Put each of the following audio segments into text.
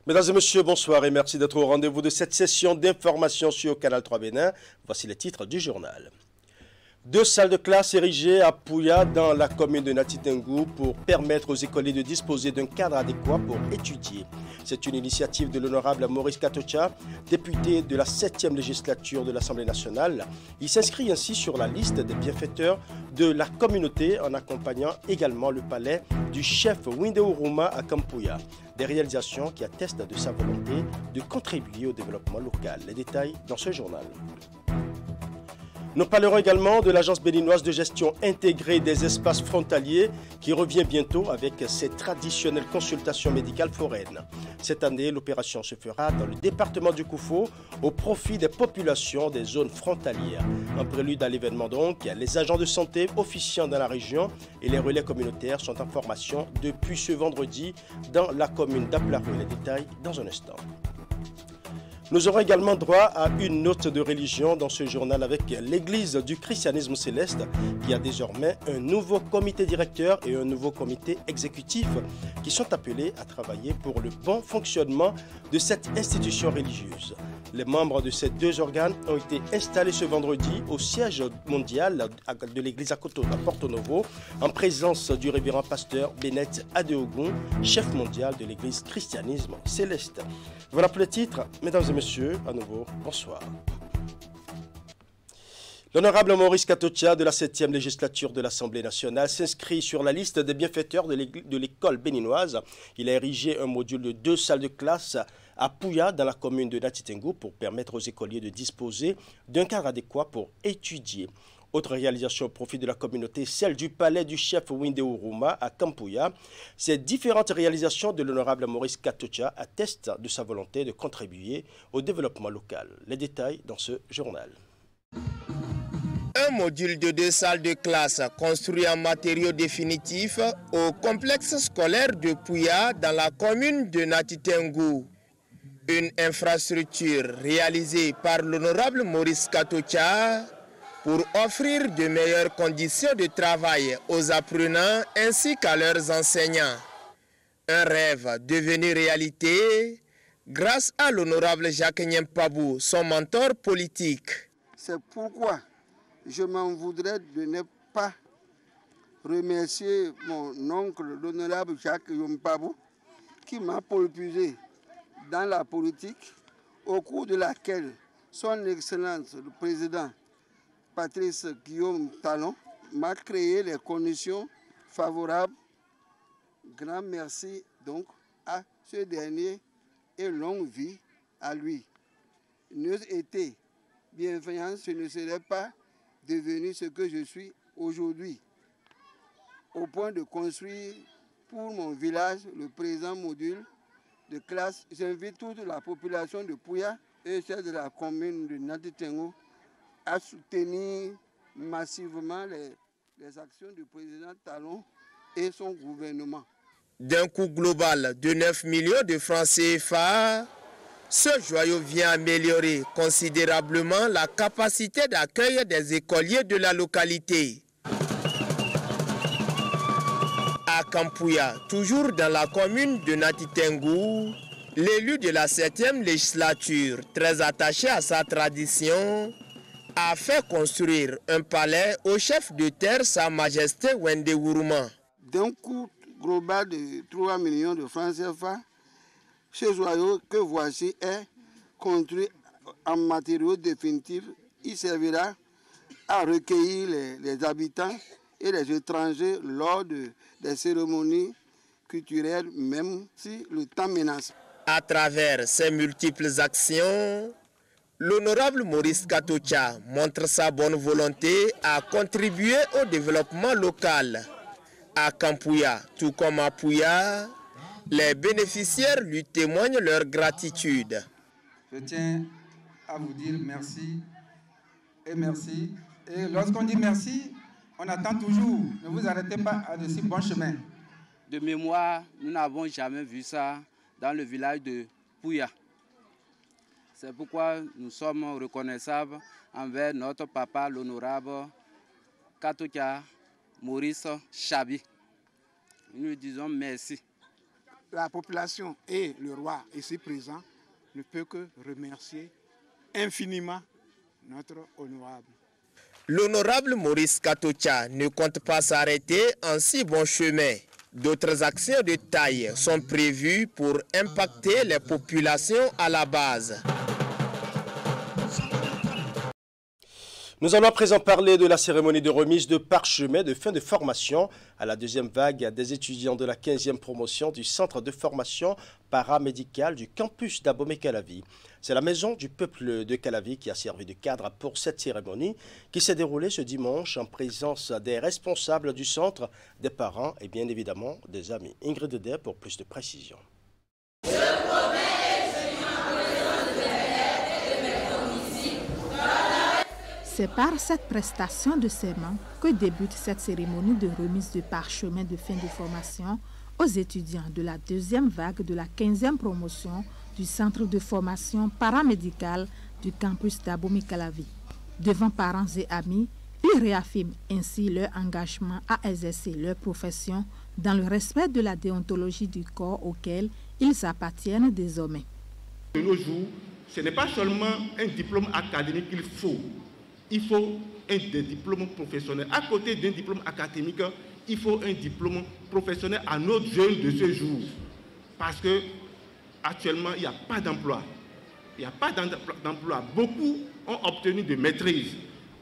Mesdames et messieurs, bonsoir et merci d'être au rendez-vous de cette session d'information sur Canal 3 Bénin. Voici les titres du journal. 2 salles de classe érigées à Pouya dans la commune de Natitengou pour permettre aux écoliers de disposer d'un cadre adéquat pour étudier. C'est une initiative de l'honorable Maurice Katocha, député de la 7e législature de l'Assemblée nationale. Il s'inscrit ainsi sur la liste des bienfaiteurs de la communauté en accompagnant également le palais du chef Windeouruma à Kampouya. Des réalisations qui attestent de sa volonté de contribuer au développement local. Les détails dans ce journal. Nous parlerons également de l'Agence béninoise de gestion intégrée des espaces frontaliers qui revient bientôt avec ses traditionnelles consultations médicales foraines. Cette année, l'opération se fera dans le département du Koufo au profit des populations des zones frontalières. En prélude à l'événement donc, les agents de santé officiant dans la région et les relais communautaires sont en formation depuis ce vendredi dans la commune d'Aplaroué. Les détails dans un instant. Nous aurons également droit à une note de religion dans ce journal avec l'Église du christianisme céleste qui a désormais un nouveau comité directeur et un nouveau comité exécutif qui sont appelés à travailler pour le bon fonctionnement de cette institution religieuse. Les membres de ces 2 organes ont été installés ce vendredi au siège mondial de l'Église à Porto Novo en présence du révérend pasteur Bennett Adeogun, chef mondial de l'Église christianisme céleste. Voilà pour les titres, mesdames et messieurs, à nouveau, bonsoir. L'honorable Maurice Katocha de la 7e législature de l'Assemblée nationale s'inscrit sur la liste des bienfaiteurs de l'école béninoise. Il a érigé un module de 2 salles de classe à Pouya dans la commune de Natitengou pour permettre aux écoliers de disposer d'un cadre adéquat pour étudier. Autre réalisation au profit de la communauté, celle du palais du chef Windeouruma à Kampouya. Ces différentes réalisations de l'honorable Maurice Katocha attestent de sa volonté de contribuer au développement local. Les détails dans ce journal. Un module de 2 salles de classe construit en matériaux définitifs au complexe scolaire de Pouya dans la commune de Natitengou. Une infrastructure réalisée par l'honorable Maurice Katocha pour offrir de meilleures conditions de travail aux apprenants ainsi qu'à leurs enseignants. Un rêve devenu réalité grâce à l'honorable Jacques Nyempabou, son mentor politique. C'est pourquoi je m'en voudrais de ne pas remercier mon oncle, l'honorable Jacques Nyempabou, qui m'a propulsé dans la politique, au cours de laquelle son Excellence, le président Patrice Guillaume Talon, m'a créé les conditions favorables. Grand merci donc à ce dernier et longue vie à lui. N'eût été bienveillant, je ne serais pas devenu ce que je suis aujourd'hui, au point de construire pour mon village le présent module de classe. J'invite toute la population de Pouya et celle de la commune de Natitengou à soutenir massivement les actions du président Talon et son gouvernement. D'un coût global de 9 millions de francs CFA, ce joyau vient améliorer considérablement la capacité d'accueil des écoliers de la localité. À Kampouya, toujours dans la commune de Natitengou, l'élu de la 7e législature, très attaché à sa tradition, a fait construire un palais au chef de terre, Sa Majesté Windeouruma. D'un coût global de 3 millions de francs CFA, ce joyau que voici est construit en matériaux définitifs. Il servira à recueillir les habitants et les étrangers lors des cérémonies culturelles, même si le temps menace. À travers ces multiples actions, l'honorable Maurice Katocha montre sa bonne volonté à contribuer au développement local. À Kampouya, tout comme à Pouya, les bénéficiaires lui témoignent leur gratitude. Je tiens à vous dire merci et merci. Et lorsqu'on dit merci, on attend toujours. Ne vous arrêtez pas à de si bons chemins. De mémoire, nous n'avons jamais vu ça dans le village de Pouya. C'est pourquoi nous sommes reconnaissables envers notre papa, l'honorable Katocha Maurice Chabi. Nous lui disons merci. la population et le roi ici présent ne peut que remercier infiniment notre honorable. L'honorable Maurice Katocha ne compte pas s'arrêter en si bon chemin. D'autres actions de taille sont prévues pour impacter les populations à la base. Nous allons à présent parler de la cérémonie de remise de parchemin de fin de formation à la deuxième vague des étudiants de la 15e promotion du centre de formation paramédicale du campus d'Abomey-Calavi. C'est la maison du peuple de Calavi qui a servi de cadre pour cette cérémonie qui s'est déroulée ce dimanche en présence des responsables du centre, des parents et bien évidemment des amis. Ingrid Dedé pour plus de précisions. C'est par cette prestation de serment que débute cette cérémonie de remise de parchemin de fin de formation aux étudiants de la deuxième vague de la 15e promotion du centre de formation paramédicale du campus d'Abomey-Calavi. Devant parents et amis, ils réaffirment ainsi leur engagement à exercer leur profession dans le respect de la déontologie du corps auquel ils appartiennent désormais. De nos jours, ce n'est pas seulement un diplôme académique qu'il faut. Il faut des diplômes professionnels. À côté d'un diplôme académique, il faut un diplôme professionnel à nos jeunes de ce jour. Parce que actuellement, il n'y a pas d'emploi. Il n'y a pas d'emploi. Beaucoup ont obtenu de maîtrise.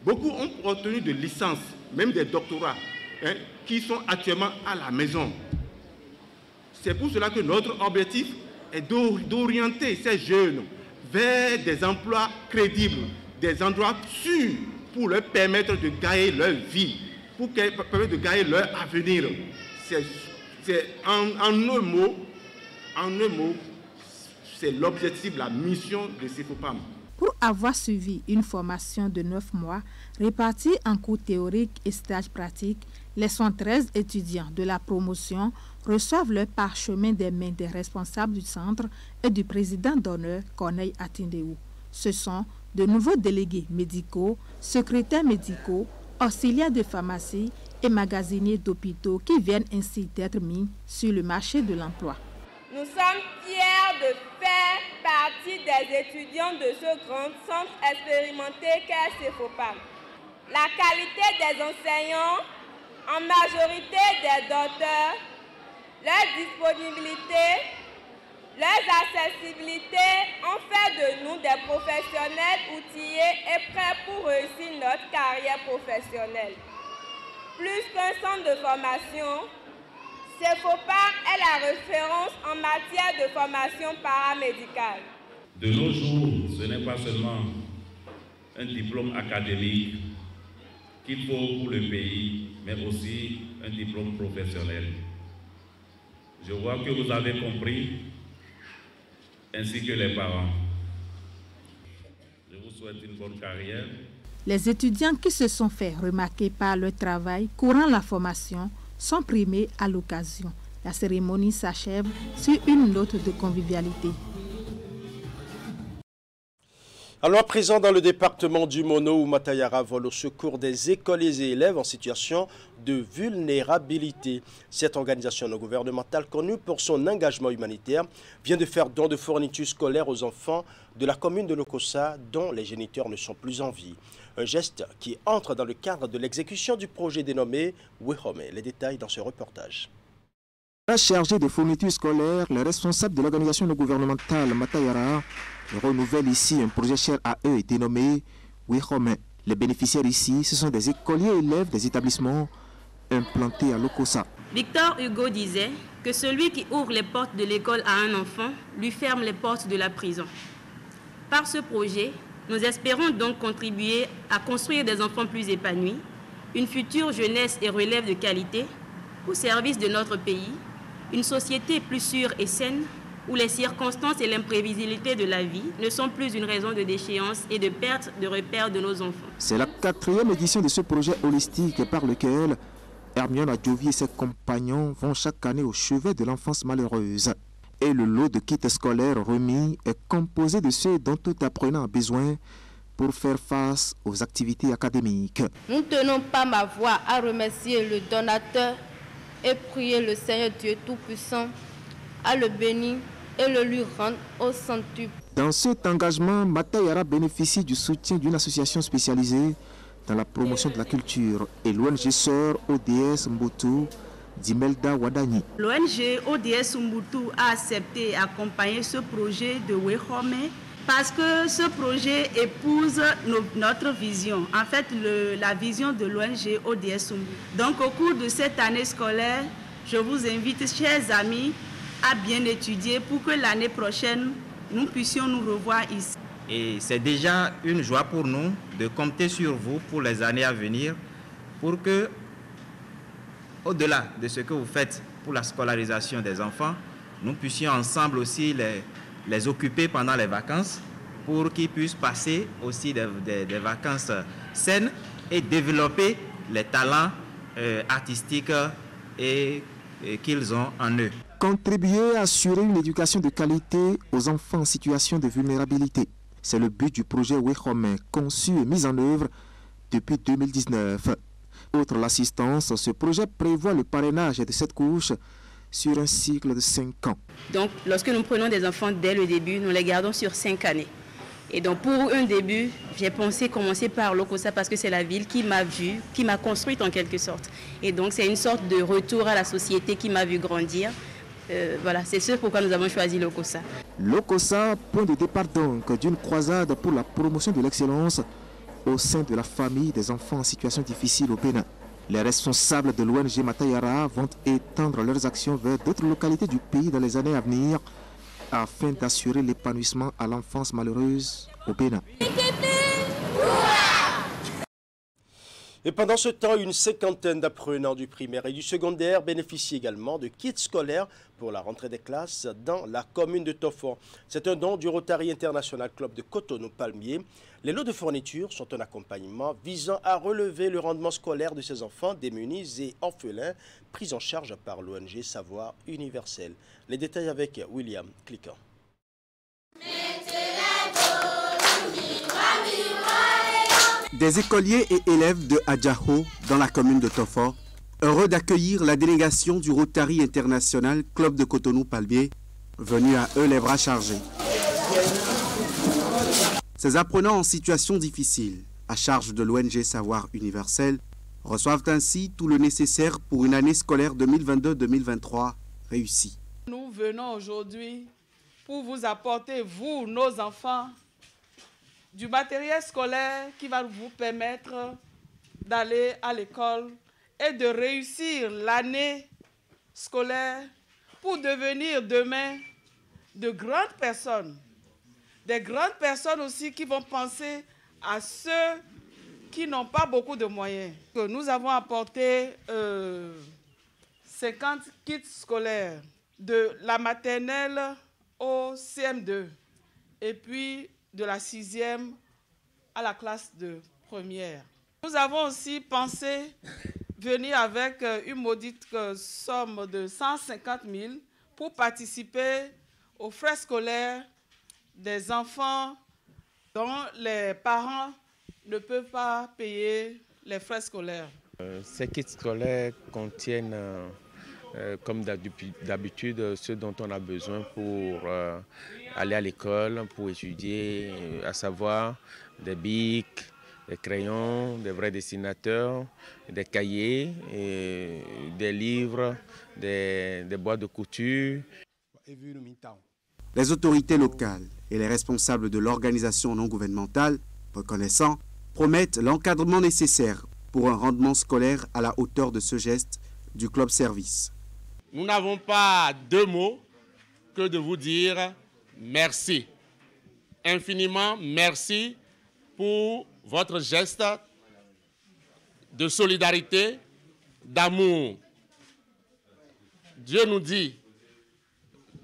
Beaucoup ont obtenu de licences, même des doctorats, qui sont actuellement à la maison. C'est pour cela que notre objectif est d'orienter ces jeunes vers des emplois crédibles, des endroits sûrs pour leur permettre de gagner leur vie, pour leur permettre de gagner leur avenir. C'est en un mot, c'est l'objectif, la mission de CEFOPAM. Pour avoir suivi une formation de 9 mois, répartie en cours théoriques et stages pratiques, les 113 étudiants de la promotion reçoivent leur parchemin des mains des responsables du centre et du président d'honneur, Corneille Atindeou. Ce sont de nouveaux délégués médicaux, secrétaires médicaux, auxiliaires de pharmacie et magasiniers d'hôpitaux qui viennent ainsi d'être mis sur le marché de l'emploi. Nous sommes fiers de faire partie des étudiants de ce grand centre expérimenté qu'est CEFOPAM. La qualité des enseignants, en majorité des docteurs, leur disponibilité, leurs accessibilités ont fait de nous des professionnels outillés et prêts pour réussir notre carrière professionnelle. Plus qu'un centre de formation, CEFOPAM est la référence en matière de formation paramédicale. De nos jours, ce n'est pas seulement un diplôme académique qu'il faut pour le pays, mais aussi un diplôme professionnel. Je vois que vous avez compris, ainsi que les parents. Je vous souhaite une bonne carrière. Les étudiants qui se sont fait remarquer par leur travail courant la formation sont primés à l'occasion. La cérémonie s'achève sur une note de convivialité. Alors à présent, dans le département du Mono, où Matayara vole au secours des écoliers et élèves en situation de vulnérabilité. Cette organisation non gouvernementale, connue pour son engagement humanitaire, vient de faire don de fournitures scolaires aux enfants de la commune de Lokossa, dont les géniteurs ne sont plus en vie. Un geste qui entre dans le cadre de l'exécution du projet dénommé Wehome. Les détails dans ce reportage. Chargé de fournitures scolaires, les responsables de l'organisation non gouvernementale Matayara renouvellent ici un projet cher à eux et dénommé Wehome. Les bénéficiaires ici, ce sont des écoliers et élèves des établissements implantés à Lokossa. Victor Hugo disait que celui qui ouvre les portes de l'école à un enfant lui ferme les portes de la prison. Par ce projet, nous espérons donc contribuer à construire des enfants plus épanouis, une future jeunesse et relève de qualité au service de notre pays, une société plus sûre et saine où les circonstances et l'imprévisibilité de la vie ne sont plus une raison de déchéance et de perte de repères de nos enfants. C'est la 4e édition de ce projet holistique par lequel Hermione Adjovi et ses compagnons vont chaque année au chevet de l'enfance malheureuse. Et le lot de kits scolaires remis est composé de ceux dont tout apprenant a besoin pour faire face aux activités académiques. Nous ne tenons pas ma voix à remercier le donateur et prier le Seigneur Dieu Tout-Puissant à le bénir et le lui rendre au centuple. Dans cet engagement, Matayara bénéficie du soutien d'une association spécialisée dans la promotion de la culture et l'ONG sœur ODS Mbutu d'Imelda Wadani. L'ONG ODS Mbutu a accepté et accompagné ce projet de Wehome parce que ce projet épouse notre vision, en fait la vision de l'ONG ODS Mbutu. Donc au cours de cette année scolaire, je vous invite, chers amis, à bien étudier pour que l'année prochaine, nous puissions nous revoir ici. Et c'est déjà une joie pour nous de compter sur vous pour les années à venir, pour que, au-delà de ce que vous faites pour la scolarisation des enfants, nous puissions ensemble aussi les occuper pendant les vacances, pour qu'ils puissent passer aussi des vacances saines et développer les talents artistiques et qu'ils ont en eux. Contribuer à assurer une éducation de qualité aux enfants en situation de vulnérabilité. C'est le but du projet Wehome, conçu et mis en œuvre depuis 2019. Outre l'assistance, ce projet prévoit le parrainage de cette couche sur un cycle de 5 ans. Donc, lorsque nous prenons des enfants dès le début, nous les gardons sur 5 années. Et donc, pour un début, j'ai pensé commencer par l'Okosa parce que c'est la ville qui m'a vue, qui m'a construite en quelque sorte. Et donc, c'est une sorte de retour à la société qui m'a vu grandir. Voilà, c'est ce pourquoi nous avons choisi l'Okosa. L'Okosa, point de départ donc d'une croisade pour la promotion de l'excellence au sein de la famille des enfants en situation difficile au Bénin. Les responsables de l'ONG Matayara vont étendre leurs actions vers d'autres localités du pays dans les années à venir afin d'assurer l'épanouissement à l'enfance malheureuse au Bénin. Et pendant ce temps, une cinquantaine d'apprenants du primaire et du secondaire bénéficient également de kits scolaires pour la rentrée des classes dans la commune de Tofo. C'est un don du Rotary International Club de Cotonou-Palmier. Les lots de fournitures sont un accompagnement visant à relever le rendement scolaire de ces enfants démunis et orphelins pris en charge par l'ONG Savoir Universel. Les détails avec William Cliquant. Des écoliers et élèves de Adjaho, dans la commune de Tofo, heureux d'accueillir la délégation du Rotary International Club de Cotonou-Palmier, venue à eux les bras chargés. Ces apprenants en situation difficile, à charge de l'ONG Savoir Universel, reçoivent ainsi tout le nécessaire pour une année scolaire 2022-2023 réussie. Nous venons aujourd'hui pour vous apporter, vous, nos enfants, du matériel scolaire qui va vous permettre d'aller à l'école et de réussir l'année scolaire pour devenir demain de grandes personnes. Des grandes personnes aussi qui vont penser à ceux qui n'ont pas beaucoup de moyens. Nous avons apporté 50 kits scolaires de la maternelle au CM2 et puis de la 6e à la classe de première. Nous avons aussi pensé venir avec une maudite somme de 150 000 pour participer aux frais scolaires des enfants dont les parents ne peuvent pas payer les frais scolaires. Ces kits scolaires contiennent, comme d'habitude, ce dont on a besoin pour aller à l'école, pour étudier, à savoir des bics, des crayons, des vrais dessinateurs, des cahiers, des livres, des boîtes de couture. Les autorités locales et les responsables de l'organisation non gouvernementale, reconnaissant, promettent l'encadrement nécessaire pour un rendement scolaire à la hauteur de ce geste du club service. Nous n'avons pas deux mots que de vous dire merci. Infiniment merci pour votre geste de solidarité, d'amour. Dieu nous dit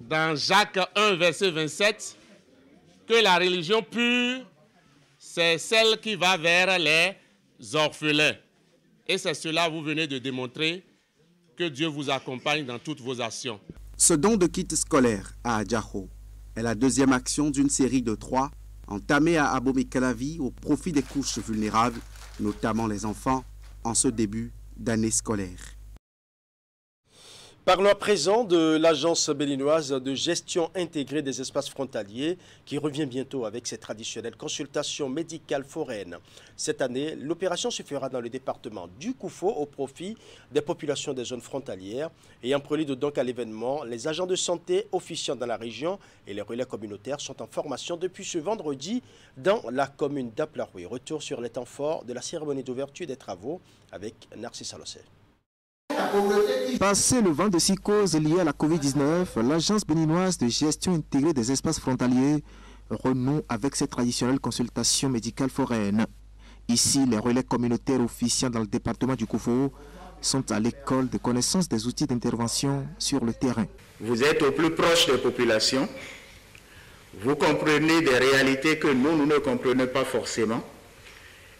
dans Jacques 1, verset 27, que la religion pure, c'est celle qui va vers les orphelins. Et c'est cela que vous venez de démontrer, que Dieu vous accompagne dans toutes vos actions. Ce don de kit scolaire à Adjaho est la deuxième action d'une série de 3 entamée à Abomey-Calavi au profit des couches vulnérables, notamment les enfants, en ce début d'année scolaire. Parlons à présent de l'agence béninoise de gestion intégrée des espaces frontaliers qui revient bientôt avec ses traditionnelles consultations médicales foraines. Cette année, l'opération se fera dans le département du Koufo au profit des populations des zones frontalières et en prélude donc à l'événement, les agents de santé officiant dans la région et les relais communautaires sont en formation depuis ce vendredi dans la commune d'Aplaroui. Retour sur les temps forts de la cérémonie d'ouverture des travaux avec Narcisse Alossé. Passé le vent de psychose lié à la Covid-19, l'agence béninoise de gestion intégrée des espaces frontaliers renoue avec ses traditionnelles consultations médicales foraines. Ici, les relais communautaires officiants dans le département du Koufo sont à l'école de connaissance des outils d'intervention sur le terrain. Vous êtes au plus proche des populations, vous comprenez des réalités que nous ne comprenons pas forcément.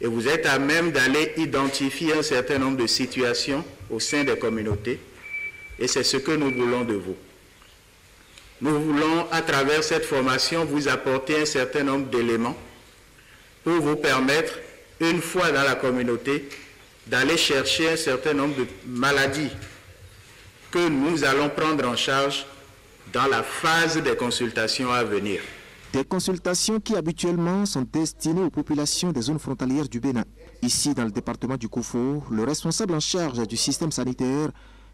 Et vous êtes à même d'aller identifier un certain nombre de situations au sein des communautés. Et c'est ce que nous voulons de vous. Nous voulons, à travers cette formation, vous apporter un certain nombre d'éléments pour vous permettre, une fois dans la communauté, d'aller chercher un certain nombre de maladies que nous allons prendre en charge dans la phase des consultations à venir. Des consultations qui habituellement sont destinées aux populations des zones frontalières du Bénin. Ici, dans le département du Koufo, le responsable en charge du système sanitaire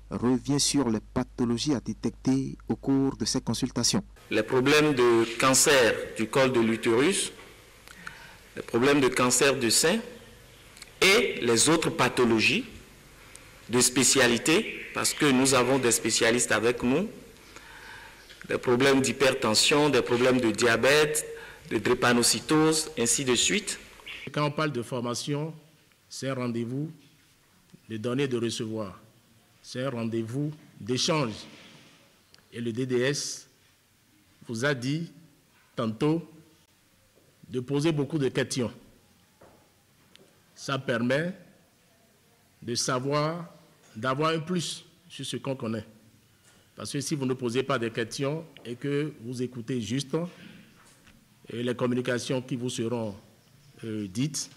revient sur les pathologies à détecter au cours de ces consultations. Les problèmes de cancer du col de l'utérus, les problèmes de cancer du sein et les autres pathologies de spécialité, parce que nous avons des spécialistes avec nous, des problèmes d'hypertension, des problèmes de diabète, de drépanocytose, ainsi de suite. Quand on parle de formation, c'est un rendez-vous de donner et de recevoir. C'est un rendez-vous d'échange. Et le DDS vous a dit tantôt de poser beaucoup de questions. Ça permet de savoir, d'avoir un plus sur ce qu'on connaît. Parce que si vous ne posez pas de questions et que vous écoutez juste les communications qui vous seront dites,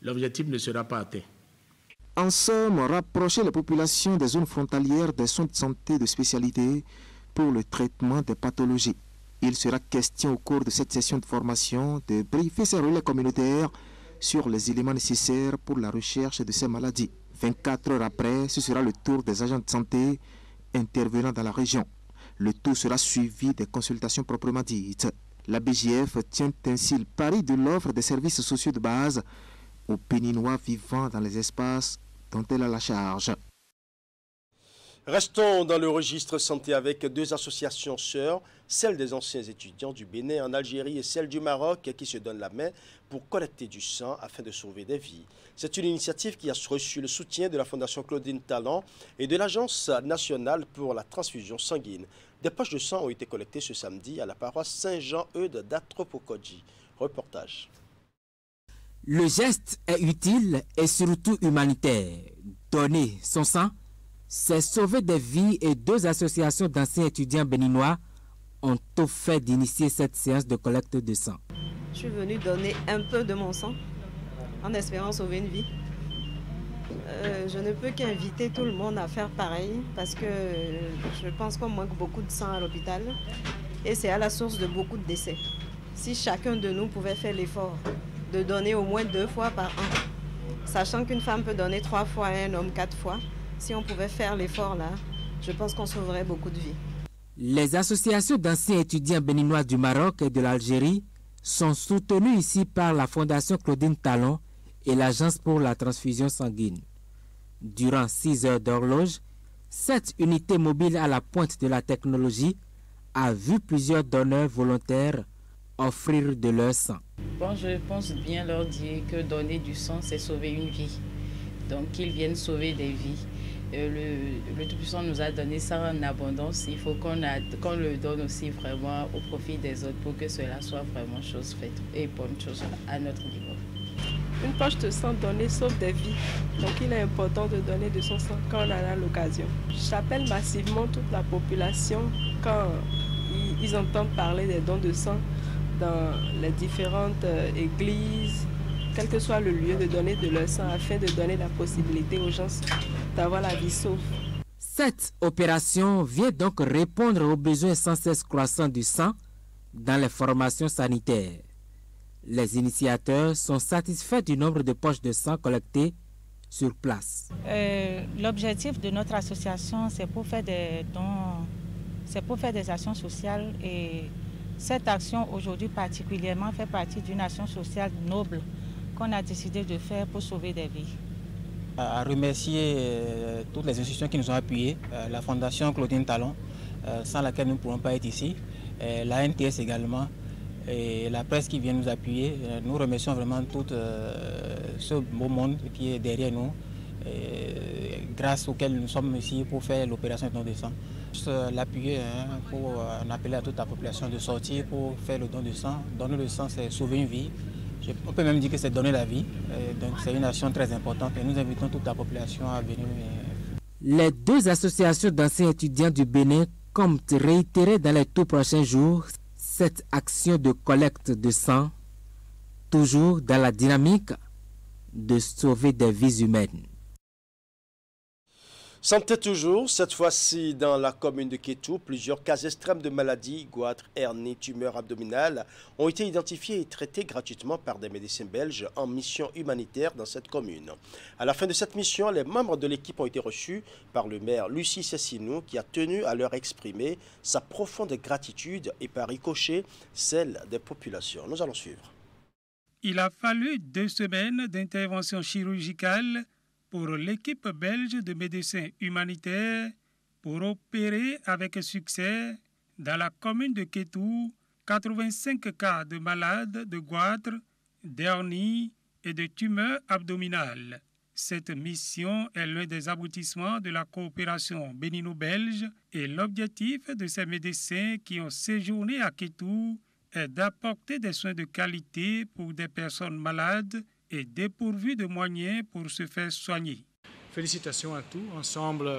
l'objectif ne sera pas atteint. En somme, rapprocher les populations des zones frontalières des soins de santé de spécialité pour le traitement des pathologies. Il sera question au cours de cette session de formation de briefer ces relais communautaires sur les éléments nécessaires pour la recherche de ces maladies. 24 heures après, ce sera le tour des agents de santé intervenant dans la région. Le tout sera suivi des consultations proprement dites. La BGF tient ainsi le pari de l'offre des services sociaux de base aux Béninois vivant dans les espaces dont elle a la charge. Restons dans le registre santé avec deux associations sœurs, celle des anciens étudiants du Bénin en Algérie et celle du Maroc qui se donnent la main pour collecter du sang afin de sauver des vies. C'est une initiative qui a reçu le soutien de la Fondation Claudine Talon et de l'Agence nationale pour la transfusion sanguine. Des poches de sang ont été collectées ce samedi à la paroisse Saint-Jean-Eudes d'Atropokodji. Reportage. Le geste est utile et surtout humanitaire. Donner son sang, c'est sauver des vies et deux associations d'anciens étudiants béninois ont tout fait d'initier cette séance de collecte de sang. Je suis venue donner un peu de mon sang en espérant sauver une vie. Je ne peux qu'inviter tout le monde à faire pareil parce que je pense qu'on manque beaucoup de sang à l'hôpital et c'est à la source de beaucoup de décès. Si chacun de nous pouvait faire l'effort de donner au moins 2 fois par an, sachant qu'une femme peut donner 3 fois et un homme 4 fois, si on pouvait faire l'effort là, je pense qu'on sauverait beaucoup de vies. Les associations d'anciens étudiants béninois du Maroc et de l'Algérie sont soutenues ici par la Fondation Claudine Talon et l'Agence pour la transfusion sanguine. Durant 6 heures d'horloge, cette unité mobile à la pointe de la technologie a vu plusieurs donneurs volontaires offrir de leur sang. Bon, je pense bien leur dire que donner du sang, c'est sauver une vie. Donc qu'ils viennent sauver des vies. Le Tout-Puissant nous a donné ça en abondance. Il faut qu'on le donne aussi vraiment au profit des autres pour que cela soit vraiment chose faite et bonne chose à notre niveau. Une poche de sang donnée sauve des vies. Donc il est important de donner de son sang quand on en a l'occasion. J'appelle massivement toute la population quand ils entendent parler des dons de sang dans les différentes églises, quel que soit le lieu, de donner de leur sang afin de donner la possibilité aux gens d'avoir la vie sauve. Cette opération vient donc répondre aux besoins sans cesse croissants du sang dans les formations sanitaires. Les initiateurs sont satisfaits du nombre de poches de sang collectées sur place. L'objectif de notre association, c'est pour faire des dons, c'est pour faire des actions sociales, et cette action aujourd'hui particulièrement fait partie d'une action sociale noble qu'on a décidé de faire pour sauver des vies. À remercier toutes les institutions qui nous ont appuyés, la Fondation Claudine Talon, sans laquelle nous ne pourrons pas être ici, la NTS également, et la presse qui vient nous appuyer. Nous remercions vraiment tout ce beau monde qui est derrière nous, grâce auquel nous sommes ici pour faire l'opération de don de sang. L'appuyer pour en appeler à toute la population de sortir pour faire le don de sang. Donner le sang, c'est sauver une vie. On peut même dire que c'est donner la vie. Donc c'est une action très importante et nous invitons toute la population à venir. Les deux associations d'anciens étudiants du Bénin comptent réitérer dans les tout prochains jours cette action de collecte de sang, toujours dans la dynamique de sauver des vies humaines. Santé toujours, cette fois-ci dans la commune de Kétou, plusieurs cas extrêmes de maladies, goitre, hernie, tumeurs abdominales, ont été identifiés et traités gratuitement par des médecins belges en mission humanitaire dans cette commune. À la fin de cette mission, les membres de l'équipe ont été reçus par le maire Lucie Cessinou, qui a tenu à leur exprimer sa profonde gratitude et par ricochet celle des populations. Nous allons suivre. Il a fallu 2 semaines d'intervention chirurgicale pour l'équipe belge de médecins humanitaires pour opérer avec succès dans la commune de Kétou 85 cas de malades de goitre, d'hernie et de tumeurs abdominales. Cette mission est l'un des aboutissements de la coopération bénino-belge et l'objectif de ces médecins qui ont séjourné à Kétou est d'apporter des soins de qualité pour des personnes malades et dépourvu de moyens pour se faire soigner. Félicitations à tous. Ensemble,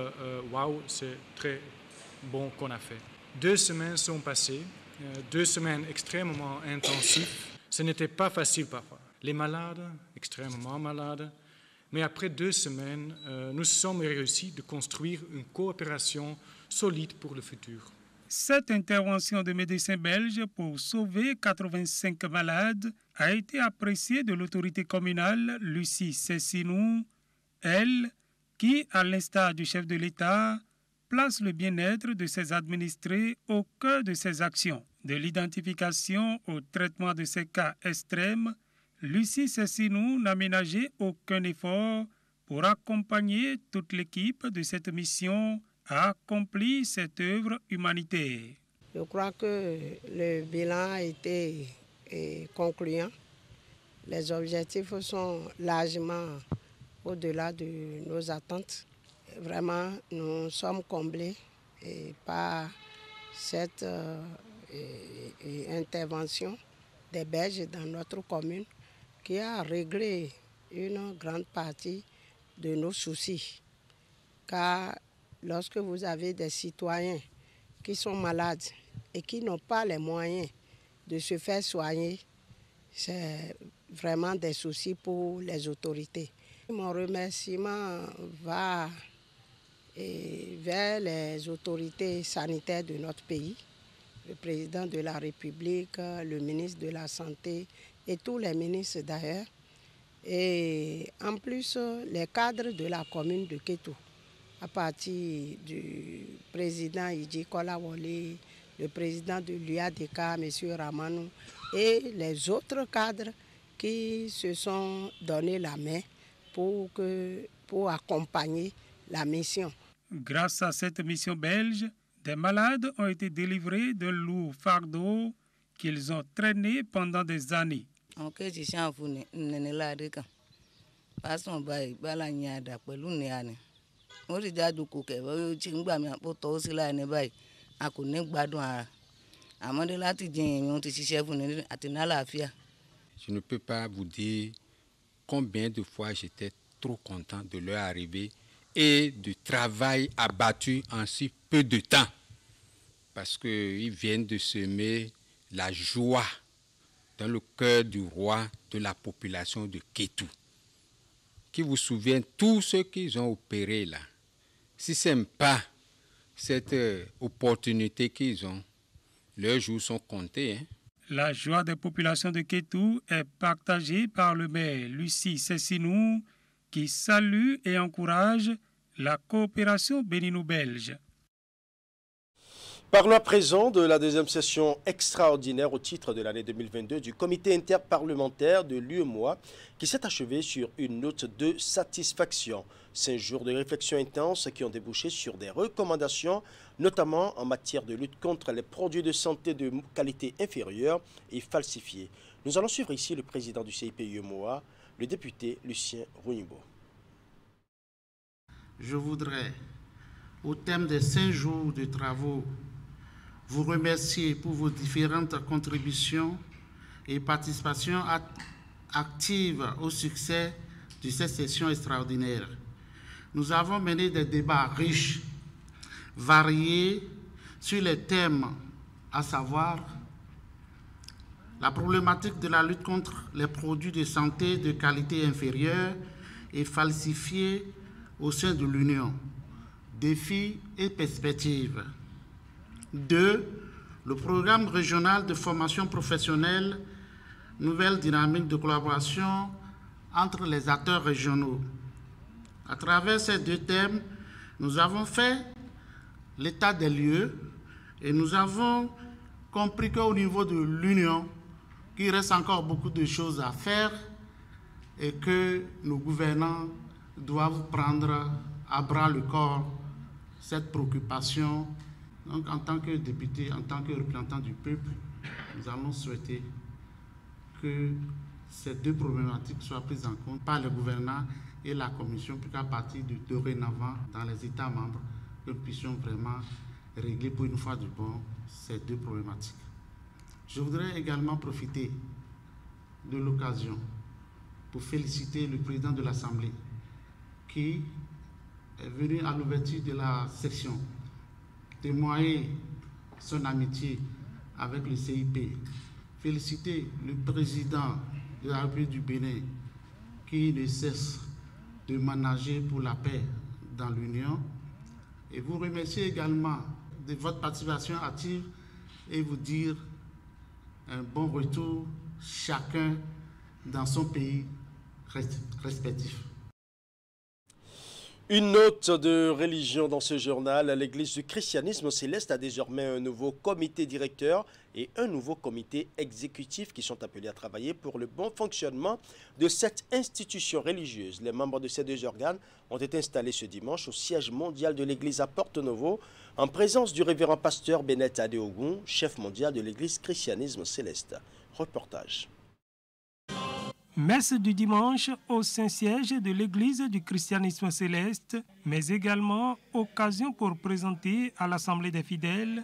waouh, c'est très bon qu'on a fait. 2 semaines sont passées, 2 semaines extrêmement intensives. Ce n'était pas facile parfois. Les malades, extrêmement malades. Mais après 2 semaines, nous sommes réussis de construire une coopération solide pour le futur. Cette intervention de médecins belges pour sauver 85 malades a été appréciée de l'autorité communale Lucie Cessinou, elle qui, à l'instar du chef de l'État, place le bien-être de ses administrés au cœur de ses actions. De l'identification au traitement de ces cas extrêmes, Lucie Cessinou n'a ménagé aucun effort pour accompagner toute l'équipe de cette mission a accompli cette œuvre humanitaire. Je crois que le bilan a été concluant. Les objectifs sont largement au-delà de nos attentes. Vraiment, nous sommes comblés par cette intervention des Belges dans notre commune qui a réglé une grande partie de nos soucis. Car lorsque vous avez des citoyens qui sont malades et qui n'ont pas les moyens de se faire soigner, c'est vraiment des soucis pour les autorités. Mon remerciement va vers les autorités sanitaires de notre pays, le président de la République, le ministre de la Santé et tous les ministres d'ailleurs, et en plus les cadres de la commune de Kétou, à partir du président Idji Kolawole, le président de l'UADK, M. Ramanou, et les autres cadres qui se sont donné la main pour accompagner la mission. Grâce à cette mission belge, des malades ont été délivrés d'un lourd fardeau qu'ils ont traîné pendant des années. Je ne peux pas vous dire combien de fois j'étais trop content de leur arrivée et du travail abattu en si peu de temps. Parce qu'ils viennent de semer la joie dans le cœur du roi de la population de Kétou. Qui vous souvient, tous ceux qu'ils ont opérés là, Si ce n'est pas cette opportunité qu'ils ont, leurs jours sont comptés. La joie des populations de Kétou est partagée par le maire Lucie Sessinou, qui salue et encourage la coopération bénino-belge. Parlons à présent de la deuxième session extraordinaire au titre de l'année 2022 du comité interparlementaire de l'UEMOA qui s'est achevée sur une note de satisfaction. 5 jours de réflexion intense qui ont débouché sur des recommandations, notamment en matière de lutte contre les produits de santé de qualité inférieure et falsifiés. Nous allons suivre ici le président du CIP UEMOA, le député Lucien Rounibo. Je voudrais, au thème des 5 jours de travaux, vous remercier pour vos différentes contributions et participations actives au succès de cette session extraordinaire. Nous avons mené des débats riches, variés, sur les thèmes, à savoir la problématique de la lutte contre les produits de santé de qualité inférieure et falsifiés au sein de l'Union, défis et perspectives. 2. Le programme régional de formation professionnelle, nouvelle dynamique de collaboration entre les acteurs régionaux. À travers ces 2 thèmes, nous avons fait l'état des lieux et nous avons compris qu'au niveau de l'Union, qu'il reste encore beaucoup de choses à faire et que nos gouvernants doivent prendre à bras le corps cette préoccupation. Donc, en tant que député, en tant que représentant du peuple, nous allons souhaiter que ces 2 problématiques soient prises en compte par le gouvernement et la Commission, pour qu'à partir de dorénavant, dans les États membres, que nous puissions vraiment régler pour une fois du bon ces 2 problématiques. Je voudrais également profiter de l'occasion pour féliciter le président de l'Assemblée qui est venu à l'ouverture de la session témoigner son amitié avec le CIP, féliciter le président de la République du Bénin qui ne cesse de manager pour la paix dans l'Union et vous remercier également de votre participation active et vous dire un bon retour chacun dans son pays respectif. Une note de religion dans ce journal. L'Église du christianisme céleste a désormais un nouveau comité directeur et un nouveau comité exécutif qui sont appelés à travailler pour le bon fonctionnement de cette institution religieuse. Les membres de ces 2 organes ont été installés ce dimanche au siège mondial de l'Église à Porto-Novo en présence du révérend pasteur Benet Adeogun, chef mondial de l'Église christianisme céleste. Reportage. Messe du dimanche au Saint-Siège de l'Église du christianisme céleste, mais également occasion pour présenter à l'Assemblée des fidèles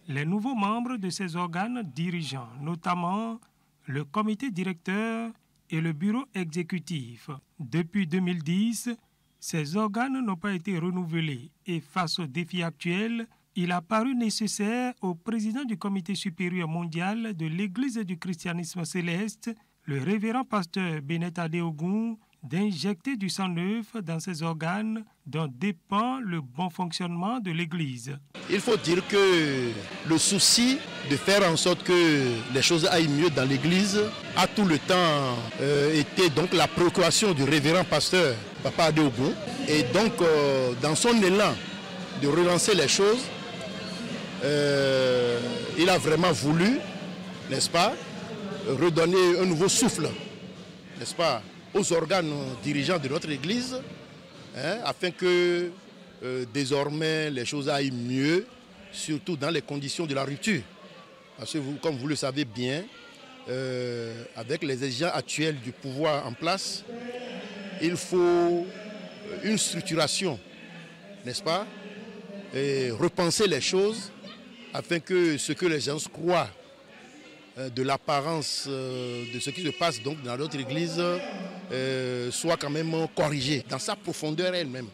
les nouveaux membres de ces organes dirigeants, notamment le comité directeur et le bureau exécutif. Depuis 2010, ces organes n'ont pas été renouvelés et face aux défis actuels, il a paru nécessaire au président du comité supérieur mondial de l'Église du christianisme céleste, le révérend pasteur Benet Adeogun, d'injecter du sang neuf dans ces organes dont dépend le bon fonctionnement de l'Église. Il faut dire que le souci de faire en sorte que les choses aillent mieux dans l'Église a tout le temps été donc la préoccupation du révérend pasteur Papa Adeogun. Et donc dans son élan de relancer les choses, il a vraiment voulu, n'est-ce pas, redonner un nouveau souffle, n'est-ce pas, aux organes dirigeants de notre Église, afin que désormais les choses aillent mieux, surtout dans les conditions de la rupture. Parce que vous, comme vous le savez bien, avec les exigences actuelles du pouvoir en place, il faut une structuration, n'est-ce pas, et repenser les choses afin que ce que les gens croient de l'apparence de ce qui se passe donc dans notre Église soit quand même corrigé dans sa profondeur elle-même.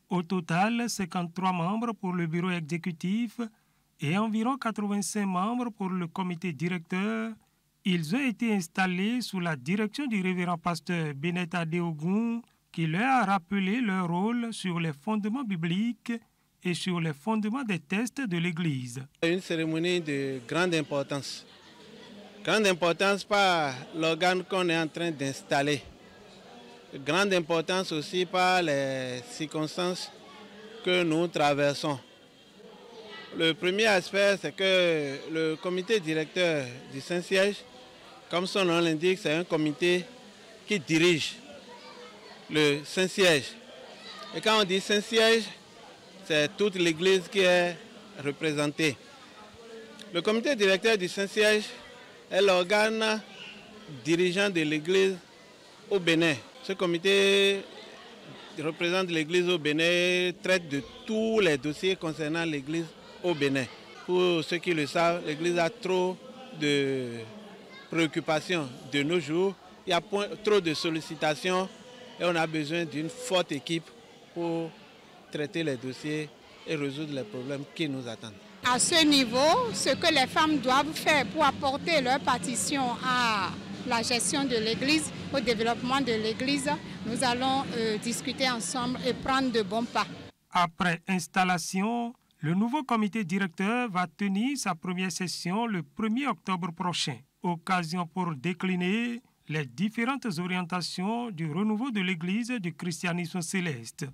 Au total, 53 membres pour le bureau exécutif et environ 85 membres pour le comité directeur. Ils ont été installés sous la direction du révérend pasteur Benet Adeogun, qui leur a rappelé leur rôle sur les fondements bibliques et sur les fondements des textes de l'Église. Une cérémonie de grande importance. Grande importance par l'organe qu'on est en train d'installer. Grande importance aussi par les circonstances que nous traversons. Le premier aspect, c'est que le comité directeur du Saint-Siège, comme son nom l'indique, c'est un comité qui dirige le Saint-Siège. Et quand on dit Saint-Siège, c'est toute l'Église qui est représentée. Le comité directeur du Saint-Siège est l'organe dirigeant de l'Église au Bénin. Ce comité représente l'Église au Bénin, traite de tous les dossiers concernant l'Église au Bénin. Pour ceux qui le savent, l'Église a trop de préoccupations de nos jours. Il y a trop de sollicitations et on a besoin d'une forte équipe pour traiter les dossiers et résoudre les problèmes qui nous attendent. À ce niveau, ce que les femmes doivent faire pour apporter leur partition à la gestion de l'Église, au développement de l'Église, nous allons discuter ensemble et prendre de bons pas. Après installation, le nouveau comité directeur va tenir sa première session le 1er octobre prochain. Occasion pour décliner les différentes orientations du renouveau de l'Église du christianisme céleste.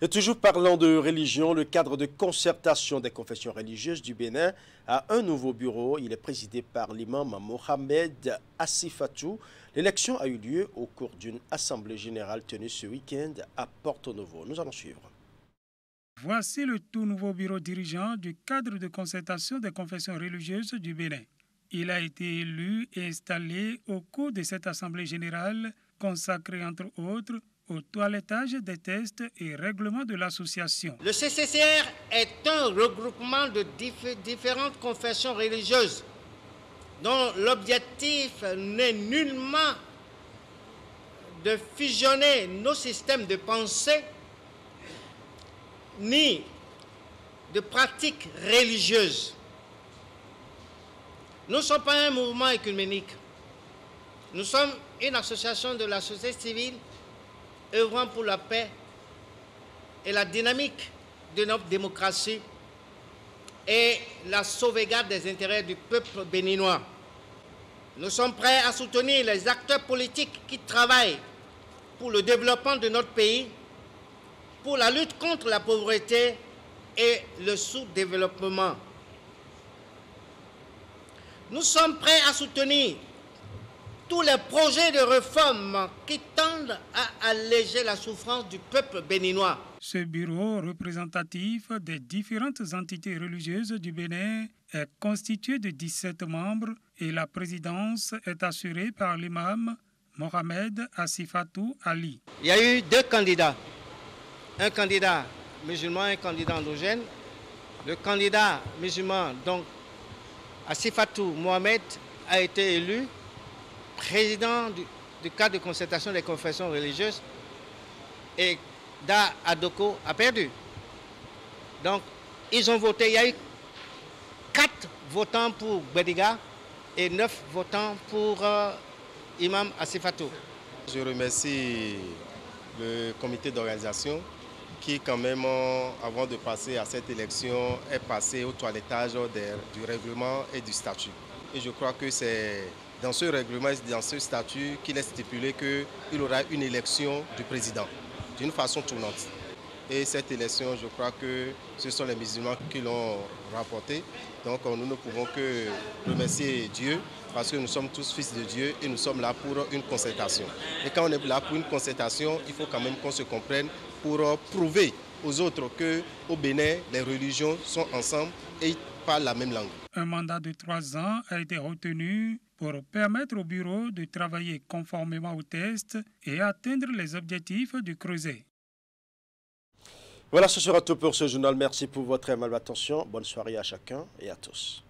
Et toujours parlant de religion, le cadre de concertation des confessions religieuses du Bénin a un nouveau bureau. Il est présidé par l'imam Mohamed Asifatou. L'élection a eu lieu au cours d'une assemblée générale tenue ce week-end à Porto Novo. Nous allons suivre. Voici le tout nouveau bureau dirigeant du cadre de concertation des confessions religieuses du Bénin. Il a été élu et installé au cours de cette assemblée générale consacrée entre autres au toilettage des tests et règlements de l'association. Le CCCR est un regroupement de différentes confessions religieuses dont l'objectif n'est nullement de fusionner nos systèmes de pensée ni de pratiques religieuses. Nous ne sommes pas un mouvement œcuménique. Nous sommes une association de la société civile œuvrant pour la paix et la dynamique de notre démocratie et la sauvegarde des intérêts du peuple béninois. Nous sommes prêts à soutenir les acteurs politiques qui travaillent pour le développement de notre pays, pour la lutte contre la pauvreté et le sous-développement. Nous sommes prêts à soutenir tous les projets de réforme qui tendent à alléger la souffrance du peuple béninois. Ce bureau représentatif des différentes entités religieuses du Bénin est constitué de 17 membres et la présidence est assurée par l'imam Mohamed Asifatou Ali. Il y a eu 2 candidats, un candidat musulman et un candidat endogène. Le candidat musulman, donc Asifatou Mohamed, a été élu président du cadre de concertation des confessions religieuses et Da Adoko a perdu. Donc, ils ont voté. Il y a eu 4 votants pour Bediga et 9 votants pour Imam Asifatou. Je remercie le comité d'organisation qui, quand même, avant de passer à cette élection, est passé au toilettage du règlement et du statut. Et je crois que c'est dans ce règlement et dans ce statut qu'il est stipulé qu'il y aura une élection du président d'une façon tournante. Et cette élection, je crois que ce sont les musulmans qui l'ont remportée. Donc nous ne pouvons que remercier Dieu parce que nous sommes tous fils de Dieu et nous sommes là pour une concertation. Et quand on est là pour une concertation, il faut quand même qu'on se comprenne pour prouver aux autres qu'au Bénin, les religions sont ensemble et parlent la même langue. Un mandat de 3 ans a été retenu pour permettre au bureau de travailler conformément aux tests et atteindre les objectifs du creuset. Voilà, ce sera tout pour ce journal. Merci pour votre aimable attention. Bonne soirée à chacun et à tous.